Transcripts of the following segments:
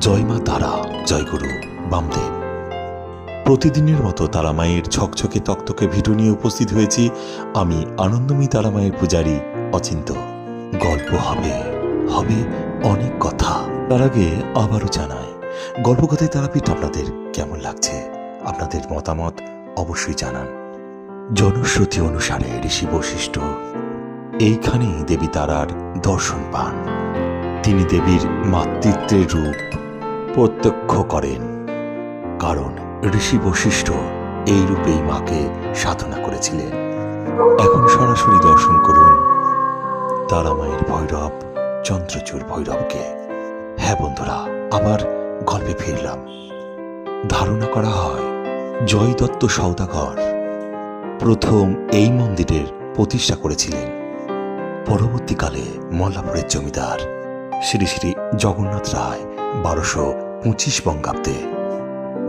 জয় মা তারা, জয় গুরু বামদেব। প্রতিদিনের মতো তারামায়ের ঝকঝকে তকতকে ভিডিও নিয়ে উপস্থিত হয়েছি আমি আনন্দময়ী তারামায়ের পূজারী অচিন্ত। গল্প হবে হবে অনেক কথা। তার আগে আবারও জানায়, গল্পকথায় তারাপীঠ আপনাদের কেমন লাগছে? আপনাদের মতামত অবশ্যই জানান। জনশ্রুতি অনুসারে ঋষি বশিষ্ঠ এইখানেই দেবী তারার দর্শন পান। তিনি দেবীর মাতৃত্বের রূপ প্রত্যক্ষ করেন, কারণ ঋষি বশিষ্ঠ এই রূপেই মাকে সাধনা করেছিলেন। এখন সরাসরি দর্শন করুন তারামায়ের ভৈরব চন্দ্রচূড় ভৈরবকে। হ্যাঁ বন্ধুরা, আবার গল্পে ফিরলাম। ধারণা করা হয় জয় দত্ত সওদাগর প্রথম এই মন্দিরের প্রতিষ্ঠা করেছিলেন। পরবর্তীকালে মল্লাপুরের জমিদার শ্রী শ্রী জগন্নাথ রায় 1225 বঙ্গাব্দে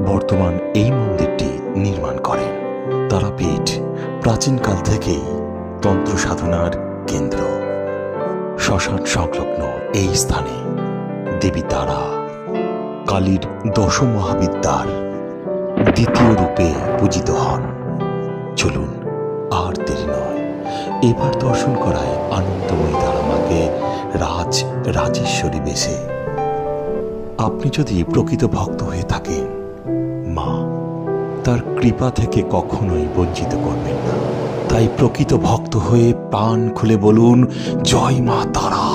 বর্তমান এই মন্দিরটি নির্মাণ করেন। তারাপীঠ প্রাচীনকাল থেকেই তন্ত্র সাধনার কেন্দ্র। শ্মশান সংলগ্ন এই স্থানে দেবী তারা কালীর দশম মহাবিদ্যার দ্বিতীয় রূপে পূজিত হন। চলুন আর দেরি নয়, এবার দর্শন করায় আনন্দময়ী তারামাকে রাজেশ্বরী বেশে। আপনি যদি প্রকৃত ভক্ত হয়ে থাকেন, মা তার কৃপা থেকে কখনোই বঞ্চিত করবেন না। তাই প্রকৃত ভক্ত হয়ে প্রাণ খুলে বলুন, জয় মা তারা,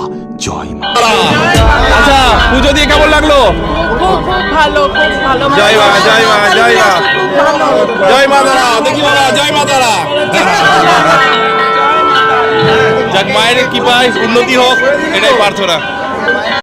জয় মা। আচ্ছা, পুজো দিয়ে কেমন লাগলো? খুব ভালো, খুব ভালো। জয় মা, জয় মা, জয় মা, জয় মা তারা। দেখি বাবা, জয় মা তারা। যাক, মায়ের কৃপায় উন্নতি হোক, এটাই প্রার্থনা।